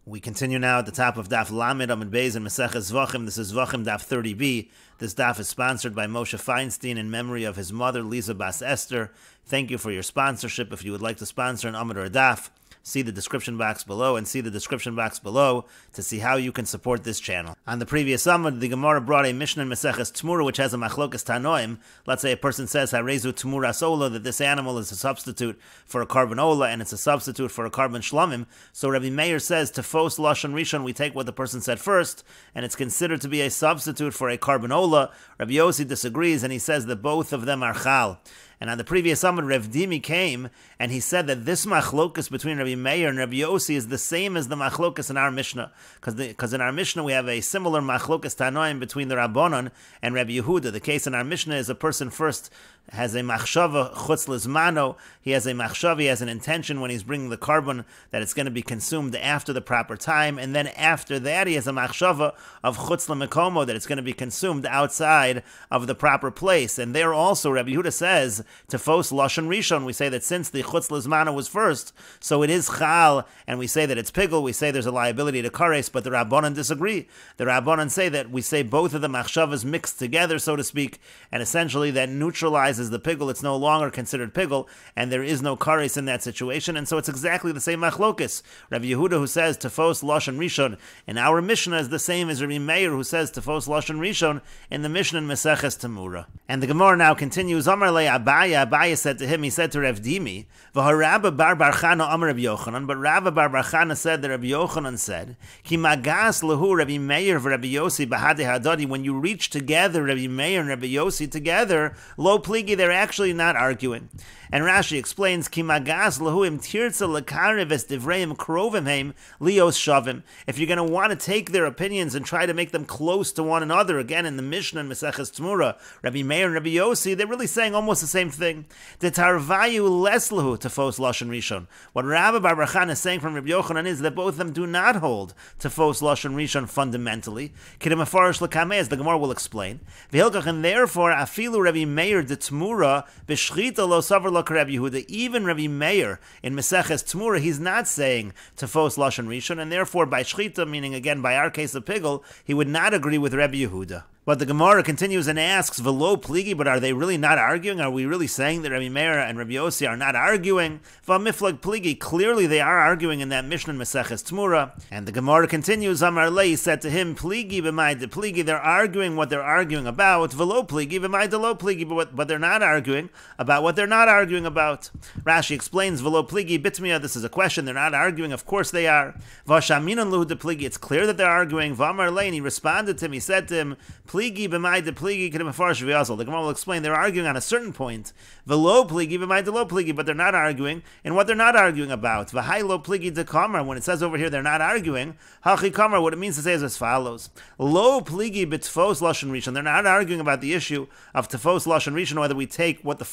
We continue now at the top of Daf Lamed Amud Beis and Meseches Zevachim. This is Zevachim Daf 30b. This daf is sponsored by Moshe Feinstein in memory of his mother, Lisa Bas Esther. Thank you for your sponsorship. If you would like to sponsor an Amud or a daf, see the description box below and see the description box below to see how you can support this channel. On the previous Amud, the Gemara brought a Mishnah in Meseches Tmura which has a machlokas tanoim. Let's say a person says Harezu Tmuras Ola, that this animal is a substitute for a carbon Ola and it's a substitute for a carbon Shlamim. So Rabbi Meir says Tefos Lashon Rishon, we take what the person said first and it's considered to be a substitute for a carbon Ola. Rabbi Yossi disagrees and he says that both of them are Chal. And on the previous Amud, Rav Dimi came and he said that this machlokas between Rabbi Meir and Rabbi Yossi is the same as the machlokas in our Mishnah. Because in our Mishnah we have a similar machlokas tanoim between the Rabbanon and Rabbi Yehuda. The case in our Mishnah is a person first has a machshava chutz lizmano. He has a machshava, he has an intention when he's bringing the carbon that it's going to be consumed after the proper time, and then after that he has a machshava of chutz lemekomo, that it's going to be consumed outside of the proper place. And there also Rabbi Yehuda says Tefos Lashon Rishon, we say that since the chutz lizmano was first, so it is chal, and we say that it's pigul, we say there's a liability to kares, but the Rabbanon disagree. The Rabbanon say that we say both of the machshavas mixed together, so to speak, and essentially that neutralizes the pigul. It's no longer considered pigul, and there is no kares in that situation, and so it's exactly the same machlokas. Rabbi Yehuda, who says Tefos Lashon Rishon in our Mishnah, is the same as Rabbi Meir, who says Tefos Lashon Rishon in the Mishnah in Meseches Temura. And the Gemara now continues. Amar le Abaya, Abaya said to him, he said to Rav Dimi, V'harabba bar bar Chana Amar Rabbi Yochanan, but Rabba bar bar Chana said that Rabbi Yochanan said, Ki magas lehu Rabbi Meir v'Rabbi Yossi b'hadei hadadi, when you reach together Rabbi Meir and Rabbi Yossi together, lo pligi, they're actually not arguing. And Rashi explains, Ki magas lehuim tirtza lekarev es divreim krovim heim lios shavim. If you're going to want to take their opinions and try to make them close to one another, again in the Mishnah and Meseches Tmura, Rabbi Meir and Rabbi Yossi, they're really saying almost the same thing. The tarvayu les lehu tefos lashon rishon. What Rabbi Bar Bar Chana is saying from Rabbi Yochanan is that both of them do not hold tefos lashon rishon fundamentally. Kidem afarish lekameh, as the Gemara will explain. V'hilkach, and therefore afilu Rabbi Meir de Tmura b'shchita lo savar lo Rabbi Yehuda. Even Rabbi Meir in Meseches Tmura, he's not saying Tefos Lashon Rishon, and therefore by Shchita, meaning again by our case of Pigul, he would not agree with Rabbi Yehuda. But the Gemara continues and asks, V'lo pligi, but are they really not arguing? Are we really saying that Rabbi Meir and Rabbi Yossi are not arguing? V'miflag pligi, clearly they are arguing in that Mishnah Meseches Tmura. And the Gemara continues, Amar Lei said to him, Pligi b'mai de pligi, they're arguing what they're arguing about. V'lo pligi b'mai de lo pligi, but they're not arguing about what they're not arguing about. Rashi explains, V'lo pligi bitmiya, this is a question, they're not arguing, of course they are. V'shaminan luhu de pligi, it's clear that they're arguing. V'amar Lei, and he responded to him, he said to him, Pligi b'mai de pligi k'dem afarish v'yazal. The Gemara will explain they're arguing on a certain point. V'lo pligi b'mai de lo pligi, but they're not arguing in what they're not arguing about. V'hai lo pligi de kamar. When it says over here they're not arguing, hachi kamar, what it means to say is as follows: Lo pligi b'tfos lashon rishon. They're not arguing about the issue of tefos lashon rishon, whether we take what the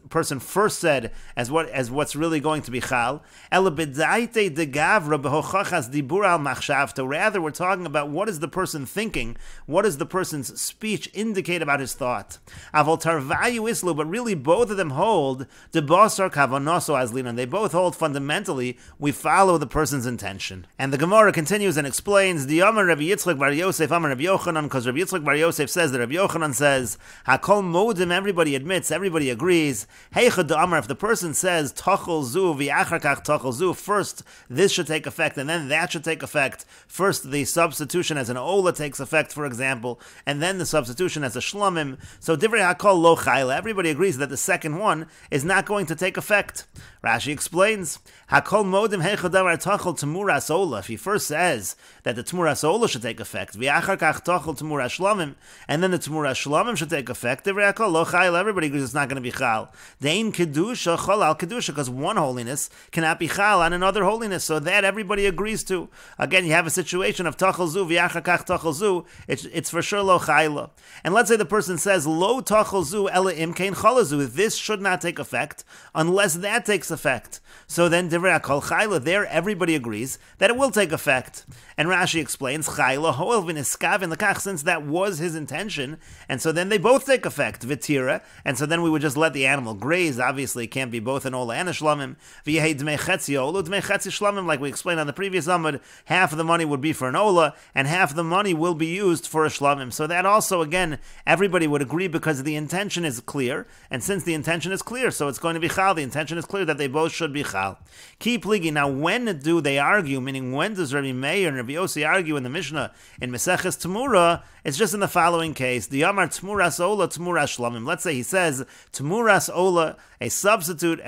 person first said as what's really going to be chal. Ela b'daite de gavra b'hochachas dibur al machshavto. Rather, we're talking about what is the person thinking. What does the person's speech indicate about his thought? Avol tarvayu islu, but really both of them hold de basar kavanoso azlinan. They both hold fundamentally we follow the person's intention. And the Gemara continues and explains the Amar Rabbi Yitzchak Bar Yosef Amar Rabbi Yochanan, because Rabbi Yitzchak Bar Yosef says that Rabbi Yochanan says Hakol modim. Everybody admits, everybody agrees. Heichad de Amar, if the person says Tachol zu v'achar kach Tachol zu, first this should take effect and then that should take effect. First the substitution as an ola takes effect, for example, and then the substitution as a shlamim. So divrei hakol lo chayla. Everybody agrees that the second one is not going to take effect. Rashi explains, hakol modim heichadavar tachol temuras ola. If he first says that the temuras ola should take effect, v'achar kach tachol temuras shlamim, and then the temuras shlamim should take effect, divrei hakol lo chayla. Everybody agrees it's not going to be chal. Dein kedusha chol al kedusha, because one holiness cannot be chal on another holiness. So that everybody agrees to. Again, you have a situation of tachol zu v'achar kach tachol zu. It it's for sure lo chayla. And let's say the person says, lo tachalzu ela imkein chalazu, this should not take effect unless that takes effect. So then, divrei kol chayla, there everybody agrees that it will take effect. And Rashi explains, chayla hoel v'niskav l'kach, since that was his intention, and so then they both take effect, v'tira, and so then we would just let the animal graze. Obviously, it can't be both an ola and a shlamim. V'yehei dmei chetzi ola, dmei chetzi shlamim, like we explained on the previous Amud, half of the money would be for an ola, and half the money will be used for a shlamim. So that also, again, everybody would agree because the intention is clear, and since the intention is clear, so it's going to be chal. The intention is clear that they both should be chal. Ki pligi. Now, when do they argue? Meaning, when does Rabbi Meir and Rabbi Yossi argue in the Mishnah in Meseches Tmura? It's just in the following case: the Amar Tmuras Ola, Tmuras Shlamim. Let's say he says Tmuras Ola, a substitute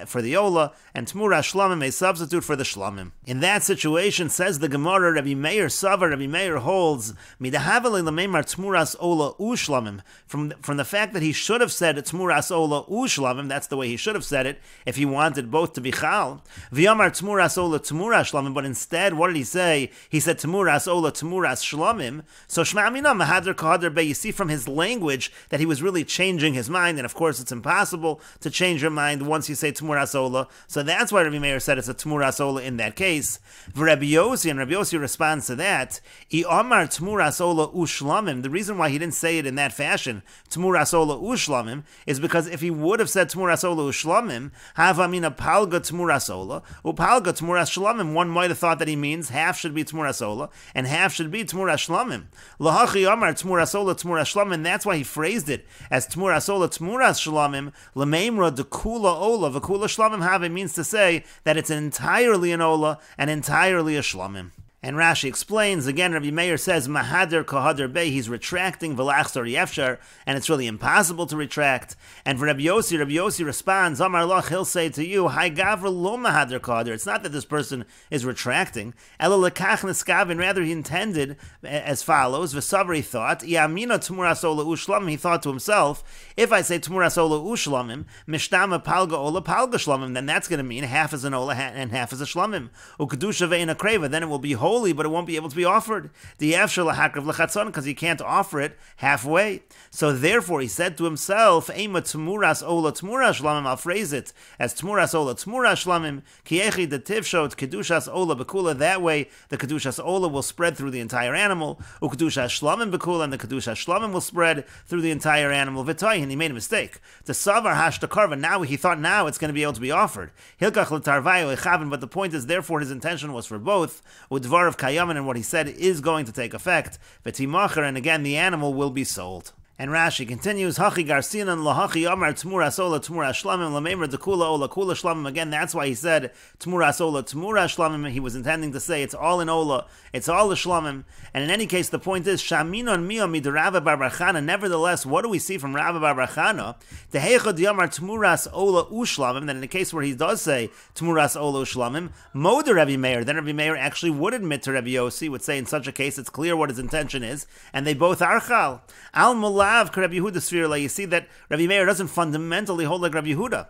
for the Ola, and Tmuras Shlamim, a substitute for the Shlamim. In that situation, says the Gemara, Rabbi Meir Savar, Rabbi Meir holds Midahavale Lameimar Tmuras Ola U Shlamim. From the fact that he should have said Tmuras Ola U Shlamim, that's the way he should have said it if he wanted both to be chal. V'yamar Tmuras Ola Tmuras Shlamim, but instead, what did he say? He said Tmuras Ola Tmuras Shlamim. So Shema Amina Mahadr Kahadr Be. You see from his language that he was really changing his mind, and of course it's impossible to change your mind once you say Tmuras Ola. So that's why Rabbi Meir said it's a Tmuras Ola in that case. Rabbi Yossi, and Rabbi Yossi responds to that, I Amar Tmuras Ola U Shlamim. The reason why he didn't say it in that fashion, Tmuras Ola U Shlamim, is because if he would have said Tmuras Ola U Shlamim, Havamina Palga Tmuras Ola, Upalga Tmuras Shlamim, one might have thought that he means half should be Tmuras Ola and half should be Tmuras Shlamim. Lahachi Amar Tmuras Ola Tmuras Shlamim, and that's why he phrased it as Tmuras Ola Tmuras Shlamim, Lameimra Dekula Ola V'Kula Shlamim Have. It means to say that it's entirely an Ola and entirely a Shlamim. And Rashi explains, again, Rabbi Meir says, Mahader Kahadr Bey, he's retracting V'lachzor Yefshar, and it's really impossible to retract. And for Rabbi Yossi responds, Amar Lach, he'll say to you, Hai Gavra Lo Mahader Kahadr. It's not that this person is retracting. Ela Lekach Neskavin, rather he intended as follows, V'savar, he thought, Yamina Tmuras Ola Ushlamim, he thought to himself, if I say Tmuras Ola Ushlamim, Mishtama Palga Ola Palga Shlamim, then that's going to mean half is an Ola and half is a Shlamim. Ukadusha Ve'ina Kreva, then it will be holy, but it won't be able to be offered. The Yafshar Lahakrav Lechatzon, because he can't offer it halfway. So therefore he said to himself, Eima Tmuras Ola Tmuras Shlamim, I'll phrase it as Tmuras Ola Tmuras Shlamim, Kiechi de Tivshot Kedushas Ola Bekula, that way the Kedushas Ola will spread through the entire animal, Ukedushas Shlamim Bekula, and the Kedushas Shlamim will spread through the entire animal. V'toy, and he made a mistake. The Savar Hashtakarva, now he thought now it's going to be able to be offered. Hilkach L'tarvayo Echavin, but the point is, therefore his intention was for both. Udvar of Kayaman, and what he said is going to take effect. V'timacher, and again the animal will be sold. And Rashi continues, Hachi Garsinan Lahachi Amar Tmuras Ola Tmuras Shlamim Lamemer Dekula Ola Kula Shlamim. Again, that's why he said Tmuras Ola Tmuras Shlamim. He was intending to say it's all in Ola, it's all the Shlamim. And in any case, the point is Shaminon Mia Mid Rava Bar Bar Chana. Nevertheless, what do we see from Rava Bar Bar Chana? Tehechad Yamar Tmuras Ola Ushlamim. That in the case where he does say Tmuras Ola Ushlamim, Moder Rabbi Meir. Then Rabbi Meir actually would admit to Rabbi Yossi, would say in such a case it's clear what his intention is, and they both are Chal. Al Mullah. You see that Rabbi Meir doesn't fundamentally hold like Rabbi Yehuda.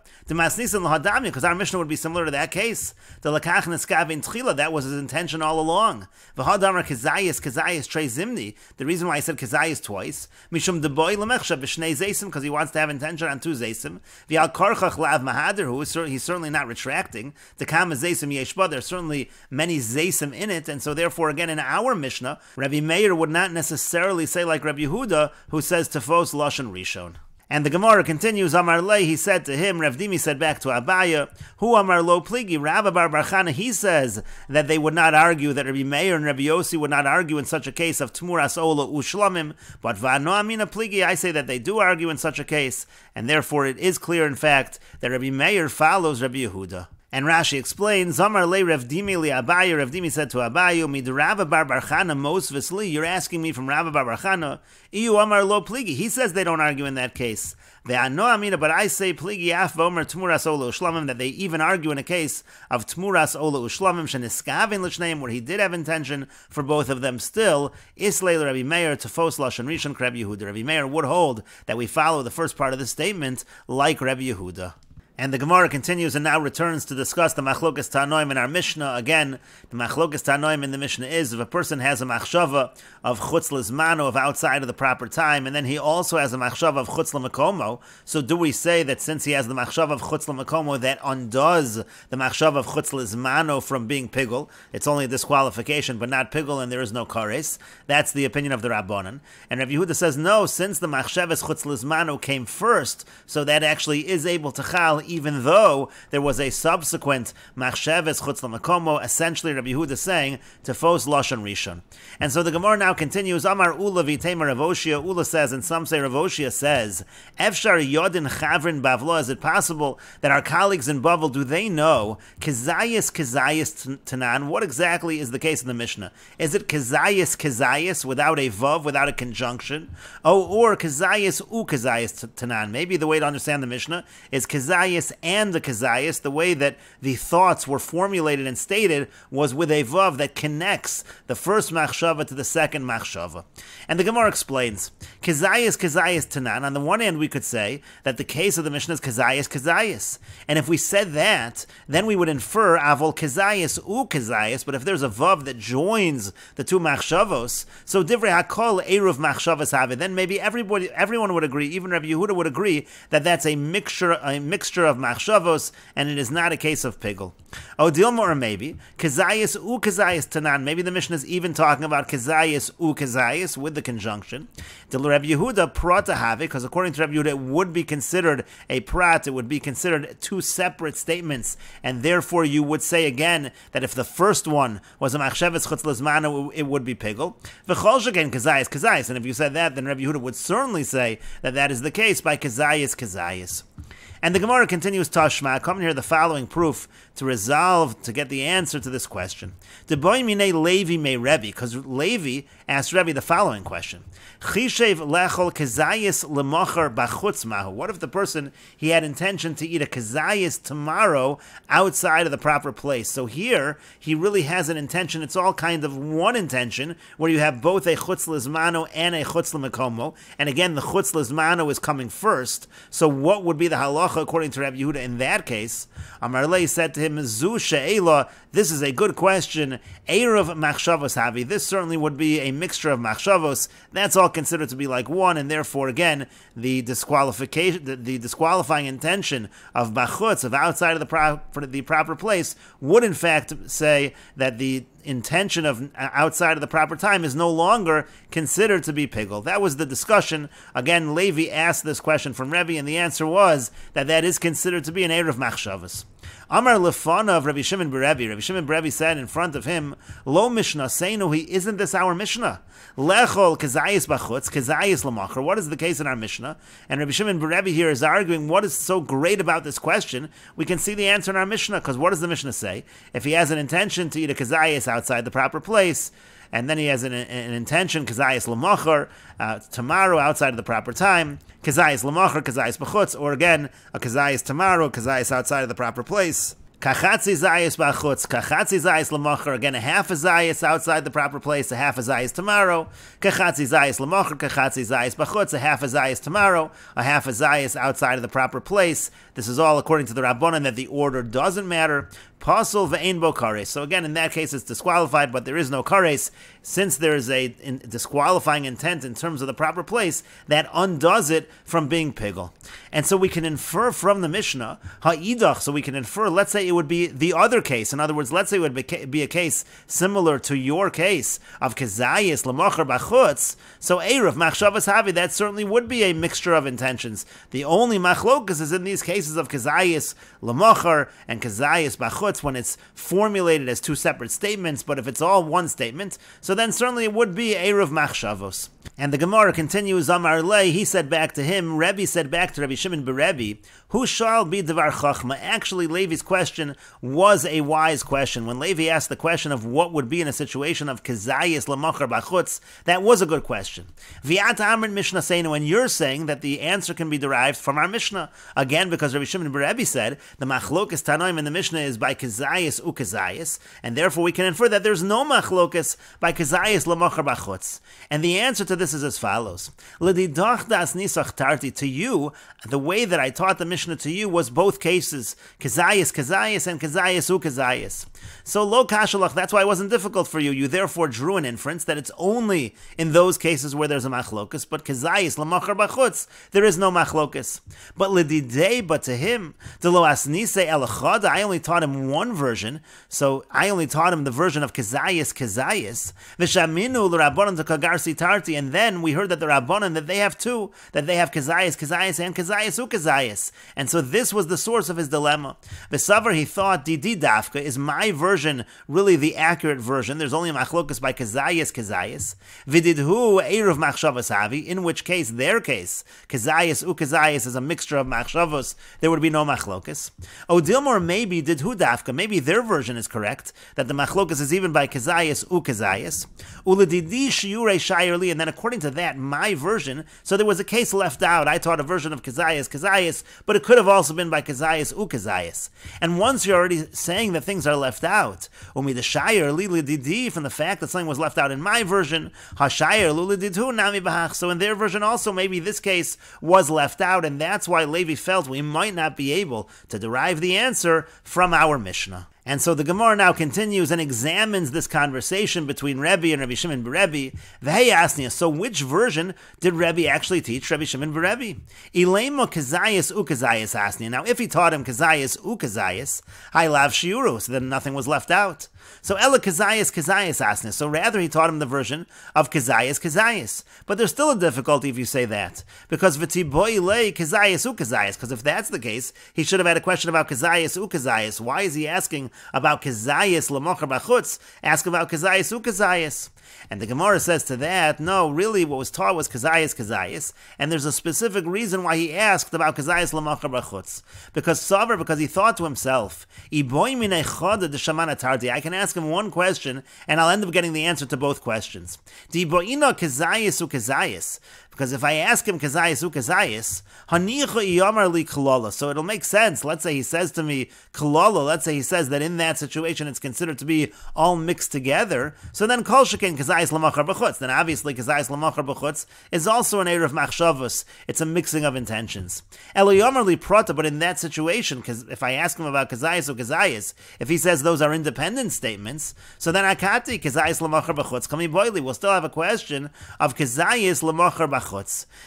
Because our Mishnah would be similar to that case. The Lakach Neskavin Tchila, that was his intention all along. The reason why I said Kezayis twice, Mishum Deboy Lemechsha B'Shnei Zaysim, because he wants to have intention on two Zaysim. V'al Karchach Lav Mahader, who is he's certainly not retracting. The Kama Zaysim Yeshba, there's certainly many Zaysim in it, and so therefore again in our Mishnah, Rabbi Meir would not necessarily say like Rabbi Yehuda, who says Tefos Lashon Rishon. And the Gemara continues, Amar Lei, he said to him, Rav Dimi said back to Abaya, Hu Amar Lo Pligi, Rabba Bar Bar Chana, he says that they would not argue, that Rabbi Meir and Rabbi Yossi would not argue in such a case of Tmuras Ola Ushlamim, but Va'no Amina Pligi, I say that they do argue in such a case, and therefore it is clear in fact that Rabbi Meir follows Rabbi Yehuda. And Rashi explains, Zamar le Rav Dimi li Abaye, Rav Dimi said to Abaye, Mid Rava Bar Bar Chana mos v'sli, you're asking me from Rava Bar Bar Chana, Iyu Amar lo Pligi, he says they don't argue in that case. Ve'ano Amina, but I say Pligi af v'omer Tmuras Ola Ushlamim, that they even argue in a case of Tmuras Ola Ushlamim, sheniskavin l'shneim, where he did have intention for both of them still, Islay Rabbi Meir, Tefos Lashon Rishon Kreb Yehuda. Rabbi Meir would hold that we follow the first part of the statement like Rabbi Yehuda. And the Gemara continues and now returns to discuss the Machlokas Tanoim in our Mishnah. Again, the Machlokas Tanoim in the Mishnah is if a person has a machshava of chutz lizmano, of outside of the proper time, and then he also has a machshava of chutz l'makomo, so do we say that since he has the machshava of chutz l'makomo, that undoes the machshava of chutz lizmano from being pigul? It's only a disqualification, but not pigul, and there is no kares. That's the opinion of the Rabbanan. And Rabbi Yehuda says, no, since the machshavas chutz lizmano came first, so that actually is able to chal, even though there was a subsequent machshavas chutz l'makomo. Essentially, Rabbi Yehuda saying tefos lashon rishon. And so the Gemara now continues. Amar Ula v'teimer Rav Oshia. Ula says, and some say Rav Oshia says, Efshar yodin chavrin bavlo. Is it possible that our colleagues in Bavel, do they know kezayis tanan? What exactly is the case in the Mishnah? Is it kezayis without a vav, without a conjunction? Oh, or kezayis tanan? Maybe the way to understand the Mishnah is kezayis and the kezayis. The way that the thoughts were formulated and stated was with a vav that connects the first machshava to the second machshava. And the Gemara explains, kezayis tanan. On the one hand, we could say that the case of the Mishnah is kezayis. And if we said that, then we would infer avol kezayis. But if there's a vav that joins the two machshavos, so divrei hakol eruv machshavas have, then maybe everyone would agree, even Rabbi Yehuda would agree, that that's a mixture of machshavos, and it is not a case of pigul. Oh, Dilma, or maybe kezayis tanan. Maybe the Mishnah is even talking about kezayis with the conjunction. Dil Rabbi Yehuda prata have, because according to Rabbi Yehuda, it would be considered a prat. It would be considered two separate statements, and therefore you would say again that if the first one was a machshavas chutz lizmano, it would be pigul. V'chol sheken kezayis. And if you said that, then Rabbi Yehuda would certainly say that that is the case by kezayis. And the Gemara continues, Tashma, come here the following proof to get the answer to this question. Deboy minei Levi me Rebbe, because Levi asked Rebbe the following question. Chishev lechol kezayis lemocher bachutz mahu. What if the person, he had intention to eat a kezayis tomorrow outside of the proper place? So here, he really has an intention. It's all kind of one intention, where you have both a chutz lizmano and a chutz l'makomo. And again, the chutz lizmano is coming first. So what would be the halacha according to Rabbi Yehuda in that case? Amar Lei said to him, Zu she'ela, this is a good question. Erev machshavos havi. This certainly would be a mixture of machshavos. That's all considered to be like one, and therefore, again, the disqualifying intention of bachutz, of outside of the proper place, would in fact say that the intention of outside of the proper time is no longer considered to be pigul. That was the discussion. Again, Levi asked this question from Rebbe, and the answer was that is considered to be an erev machshavos. Amar lefana of Rabbi Shimon Berebi. Rabbi Shimon Berebi said in front of him, Lo Mishnah Seinu, isn't this our Mishnah? Lechol kezayis bachutz, kezayis l'macher. What is the case in our Mishnah? And Rabbi Shimon Berebi here is arguing what is so great about this question. We can see the answer in our Mishnah, because what does the Mishnah say? If he has an intention to eat a kezayis outside the proper place, and then he has an intention, kezayis l'macher, tomorrow outside of the proper time, kezayis l'macher, kezayis b'chutz, or again, a kezayis tomorrow, kezayis outside of the proper place. Kachatzi zayis b'chutz, kachatzi zayis l'macher, again a half a zayis outside the proper place, a half a zayis tomorrow. Kachatzi zayis l'macher, kachatzi zayis b'chutz, a half a zayis tomorrow, a half a zayis outside of the proper place. This is all according to the Rabbanan, that the order doesn't matter. Pasul ve'ein bo kares. So again, in that case, it's disqualified, but there is no kares. Since there is a disqualifying intent in terms of the proper place, that undoes it from being pigul. And so we can infer from the Mishnah, ha'idach, so we can infer, let's say it would be the other case. In other words, let's say it would be a case similar to your case of kezayis l'mocher b'chutz. So erev machshavas havi, that certainly would be a mixture of intentions. The only machlokas is in these cases of kezayis l'mocher and kezayis b'chutz, when it's formulated as two separate statements. But if it's all one statement, so then certainly it would be erev machshavos. And the Gemara continues, Amar Lei, he said back to him, Rebbe said back to Rabbi Shimon Berebi, Hu shall be devar chachma. Actually, Levi's question was a wise question. When Levi asked the question of what would be in a situation of kezayis l'mocher b'chutz, that was a good question. V'ata amrin Mishnah seinu, and you're saying that the answer can be derived from our Mishnah. Again, because Rabbi Shimon Berebi said, the machlokas tanoim in the Mishnah is by kazayis ukazayis, and therefore we can infer that there's no machlokas by kazayis lamocher bachutz. And the answer to this is as follows: L'didach das nisach tarti, to you, the way that I taught the Mishnah to you was both cases, kazayis kazayis and kazayis ukazayis. So lo kashalach, that's why it wasn't difficult for you. You therefore drew an inference that it's only in those cases where there's a machlokas, but kazayis lamocher bachutz, there is no machlokas. But l'didei, but to him, de lo asnise elachad, I only taught him one version, so I only taught him the version of kazayis kazayis, v'shaminu l'rabbanan to kagarsi tarti, and then we heard that the rabbanan, that they have two, that they have kazayis kazayis and kazayis ukazayis, and so this was the source of his dilemma. V'savar, he thought, didi dafka, is my version really the accurate version? There's only a machlokas by kazayis kazayis. V'didhu eruv machshavas havi, in which case, their case, kazayis ukazayis is a mixture of machshavos, there would be no machlokas. O Dilmor, maybe didhu dafka, maybe their version is correct, that the machlokas is even by kazayis ukazayis. Uledidi shiurei shayerli, and then according to that, my version, so there was a case left out. I taught a version of kazayis kazayis, but it could have also been by kazayis ukazayis. And once you're already saying that things are left out, umi the shayer li lididi, from the fact that something was left out in my version, hashayer lu lididhu nami bahach, so in their version also maybe this case was left out, and that's why Levi felt we might not be able to derive the answer from our Mishnah. And so the Gemara now continues and examines this conversation between Rebbe and Rabbi Shimon Rebbe. V'hei asniya, so which version did Rebbe actually teach Rabbi Shimon Rebbe? Ilemo kazayis ukazayis asniya. Now if he taught him kazayis ukazayis, I lav shiuru, so then nothing was left out. So ela kazayis kazayis asniya. So rather he taught him the version of kazayis kazayis. But there's still a difficulty if you say that, because v'tiboy lei kazayis ukazayis. Because if that's the case, he should have had a question about kazayis ukazayis. Why is he asking about kazayis lamocher bachutz? Ask about kazayis ukazayis. And the Gemara says to that, no, really what was taught was kazayis kazayis, and there's a specific reason why he asked about kazayis lamocher bachutz. Because he thought to himself, I can ask him one question, and I'll end up getting the answer to both questions. Because if I ask him kazayis ukazayis, so it'll make sense. Let's say he says to me kolala. Let's say he says that in that situation it's considered to be all mixed together. So then kol sheken kazayis lamocher b'chutz. Then obviously kazayis lamocher b'chutz is also an eruv machshavos. It's a mixing of intentions. Elo yomer li prata. But in that situation, because if I ask him about kazayis ukazayis, if he says those are independent statements, so then akati kazayis lamocher b'chutz kami boili. We'll still have a question of kazayis lamocher b'chutz.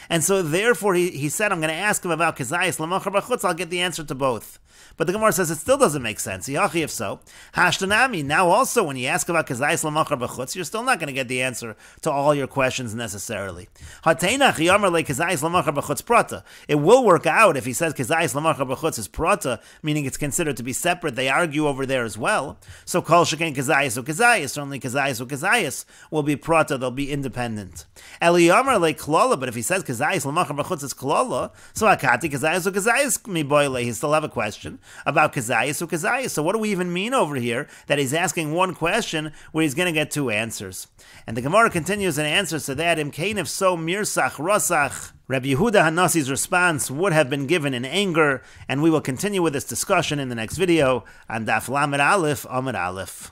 And so therefore he said, I'm going to ask him about kazayis lamocher b'chutz, I'll get the answer to both. But the Gemara says it still doesn't make sense. If so, hashtanami, now also when you ask about kazayis lamocher b'chutz, you're still not going to get the answer to all your questions necessarily. Hateinach yomer le kazayis lamocher b'chutz prata. It will work out if he says kazayis lamocher b'chutz is prata, meaning it's considered to be separate. They argue over there as well. So kol sheken kazayis ukazayis, certainly kazayis ukazayis will be prata, they'll be independent. Eli yomer le klala, but if he says kazayis lamocher b'chutz is klala, so akati kazayis ukazayis mi boile, he still have a question about kazayis ukazayis. So what do we even mean over here that he's asking one question where he's going to get two answers? And the Gemara continues and answers to that, imkain, if so, mirsach rosach. Rabbi Yehuda Hanasi's response would have been given in anger, and we will continue with this discussion in the next video on Daf Lamed Aleph Amud Aleph.